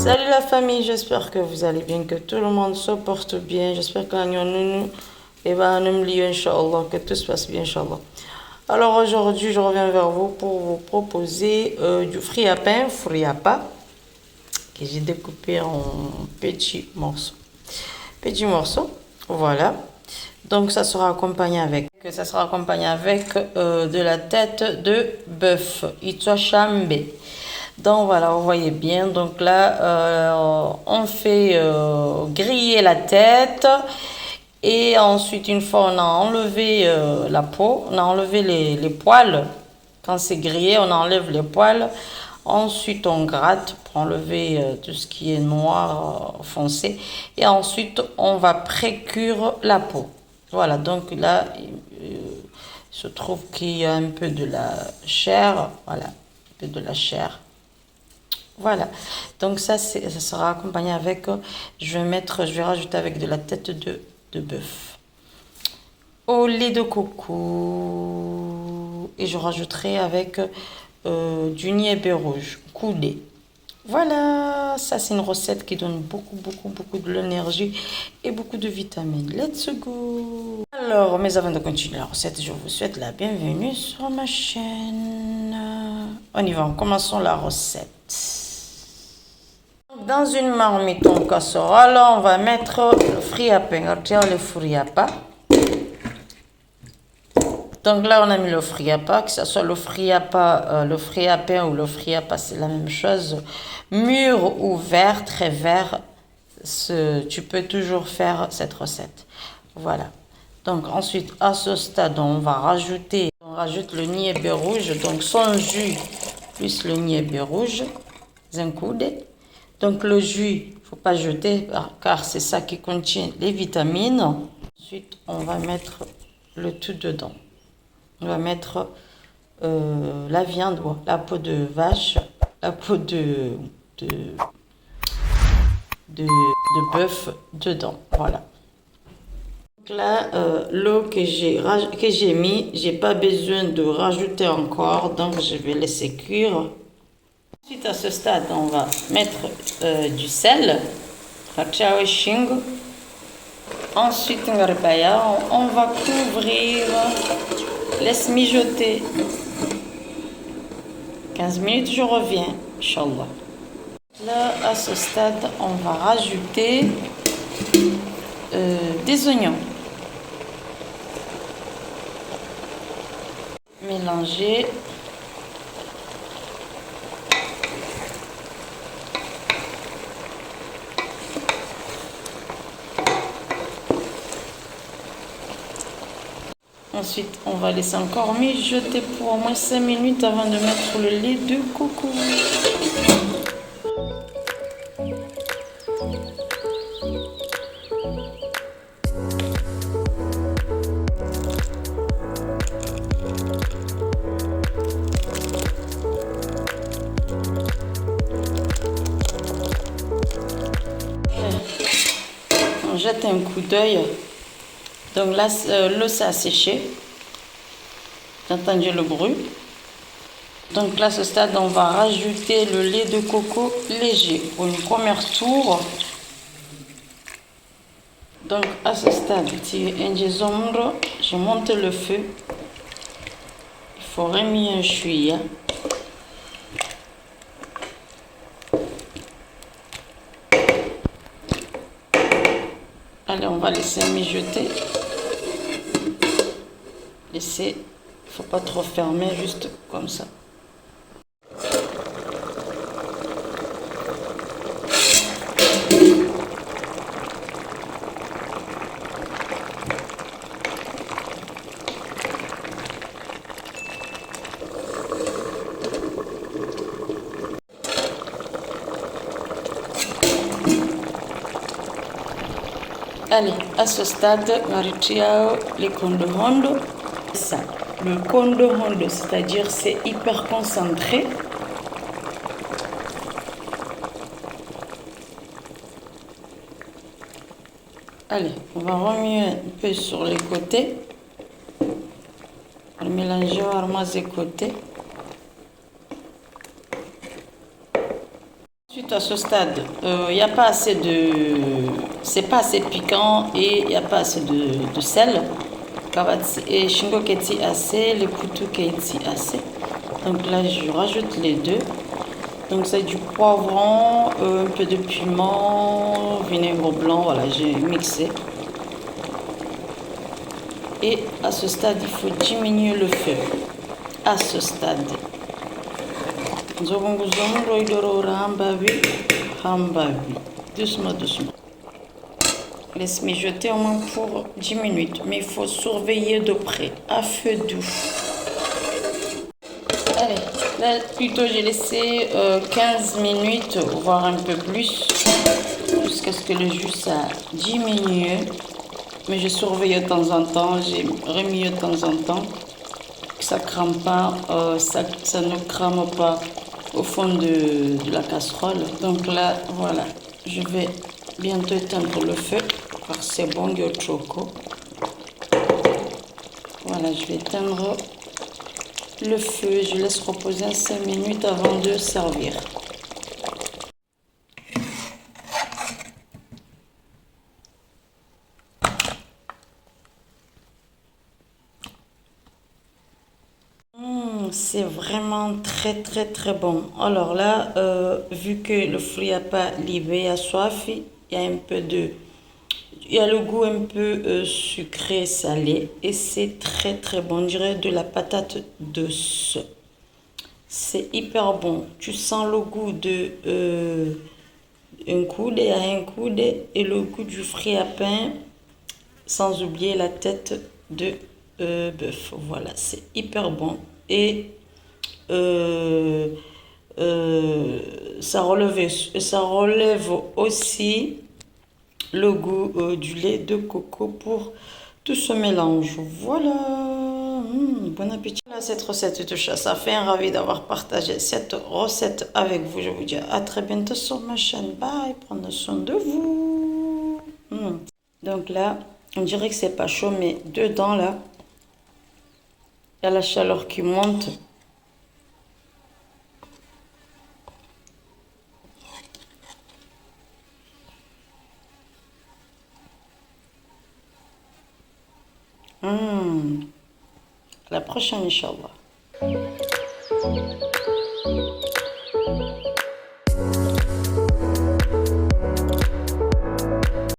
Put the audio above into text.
Salut la famille, j'espère que vous allez bien, que tout le monde se porte bien. J'espère que nous Inch'Allah, que tout se passe bien, Inch'Allah. Alors aujourd'hui, je reviens vers vous pour vous proposer du fruit à pain, que j'ai découpé en petits morceaux. Petits morceaux, voilà. Donc ça sera accompagné avec de la tête de bœuf, Itwa Chambé. Donc voilà, vous voyez bien. Donc là, on fait griller la tête. Et ensuite, une fois on a enlevé la peau, on a enlevé les poils. Quand c'est grillé, on enlève les poils. Ensuite, on gratte pour enlever tout ce qui est noir foncé. Et ensuite, on va précuire la peau. Voilà, donc là, il se trouve qu'il y a un peu de la chair. Voilà, un peu de la chair. Voilà, donc ça sera accompagné avec, je vais rajouter avec de la tête de bœuf au lait de coco et je rajouterai avec du niébé rouge coulé. Voilà, ça c'est une recette qui donne beaucoup de l'énergie et beaucoup de vitamines. Let's go! Alors, mais avant de continuer la recette, je vous souhaite la bienvenue sur ma chaîne. On y va, commençons la recette. Dans une marmite en casserole, on va mettre le fruit à pain. Regarde le fruit à pain. Donc là, on a mis le fruit à pain, que ce soit le fruit à pain ou le fruit à pain, c'est la même chose. Mûr ou vert, très vert, tu peux toujours faire cette recette. Voilà. Donc ensuite, à ce stade, on rajoute le niébé rouge, donc son jus plus le niébé rouge, un coude. Donc le jus, il ne faut pas jeter car c'est ça qui contient les vitamines. Ensuite, on va mettre le tout dedans. On va mettre la viande, la peau de vache, la peau de bœuf dedans. Voilà. Donc là, l'eau que j'ai mis, j'ai pas besoin de rajouter encore, donc je vais laisser cuire. Ensuite, à ce stade, on va mettre du sel. Ensuite, on va couvrir. Laisse mijoter. 15 minutes, je reviens. Inch'Allah. Là, à ce stade, on va rajouter des oignons. Mélanger. Ensuite, on va laisser encore mijoter pour au moins 5 minutes avant de mettre le lait de coco. On jette un coup d'œil. Donc là, l'eau s'est asséchée. J'ai entendu le bruit. Donc là, à ce stade, on va rajouter le lait de coco léger pour une première tour. Donc à ce stade, je monte le feu. Il faut remettre un chouïa. Allez, on va laisser mijoter. Laisser, il ne faut pas trop fermer, juste comme ça. Allez, à ce stade, les kondohondo. Ça, le kondohondo, c'est-à-dire c'est hyper concentré. Allez, on va remuer un peu sur les côtés. On va mélanger à côtés. Ensuite, à ce stade, il n'y a pas assez de... C'est pas assez piquant et il n'y a pas assez de sel. Et Shingo Keti assez, le Poutou Keti assez. Donc là, je rajoute les deux. Donc c'est du poivron, un peu de piment, vinaigre blanc, voilà, j'ai mixé. Et à ce stade, il faut diminuer le feu. À ce stade. Doucement, doucement. Laisse mijoter au moins pour 10 minutes. Mais il faut surveiller de près, à feu doux. Allez, là plutôt j'ai laissé 15 minutes, voire un peu plus, jusqu'à ce que le jus ça diminue. Mais je surveille de temps en temps, j'ai remis de temps en temps, que ça crame pas, ça ne crame pas au fond de la casserole. Donc là, voilà, je vais bientôt éteindre le feu, car c'est bon, yo choco. Voilà, je vais éteindre le feu, je laisse reposer 5 minutes avant de servir. C'est vraiment très très très bon. Alors là, vu que le fruit n'a pas libé à soif, il y a un peu de... Il y a le goût un peu sucré, salé. Et c'est très très bon. On dirait de la patate douce. C'est hyper bon. Tu sens le goût de un coude à un coude et le goût du fruit à pain. Sans oublier la tête de bœuf. Voilà, c'est hyper bon. Et ça relève aussi le goût du lait de coco pour tout ce mélange. Voilà. Bon appétit. Voilà, cette recette de chat. Ça fait un ravi d'avoir partagé cette recette avec vous. Je vous dis à très bientôt sur ma chaîne. Bye. Prenez soin de vous. Donc là, on dirait que c'est pas chaud, mais dedans là, il y a la chaleur qui monte. À la prochaine, Inch'Allah.